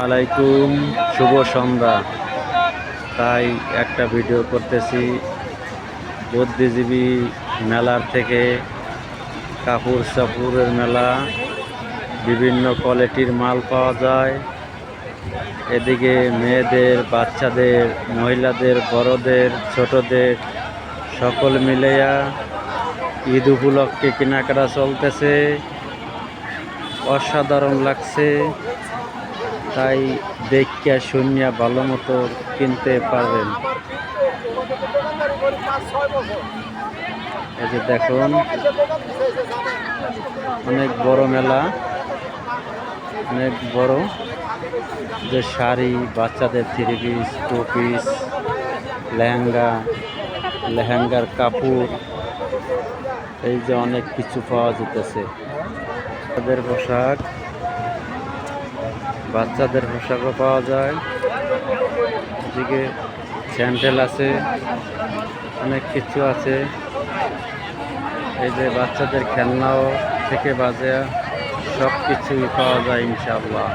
আলাইকুম, শুভ সন্ধ্যা। তাই একটা ভিডিও করতেছি বুদ্ধিজীবী মেলার থেকে। কাপড় চাপুরের মেলা, বিভিন্ন কোয়ালিটির মাল পাওয়া যায়। এদিকে মেয়েদের, বাচ্চাদের, মহিলাদের, বড়দের, ছোটদের সকল মিলেয়া ঈদ উপলক্ষে কেনাকাটা চলতেছে। অসাধারণ লাগছে, তাই দেখিয়া শুনিয়া ভালো মতো কিনতে পারবেন। এই যে দেখুন, অনেক বড় মেলা, অনেক বড়। যে শাড়ি, বাচ্চাদের three piece, two piece, lehenga, লেহেঙ্গার কাপড়, এই যে অনেক কিছু পাওয়া যেতেছে। তাদের পোশাক, বাচ্চাদের পোশাকও পাওয়া যায়। এদিকে স্যান্ডেল আছে, অনেক কিছু আছে। এই যে বাচ্চাদের খেলনাও থেকে বাজে সব কিছুই পাওয়া যায় ইনশাআল্লাহ।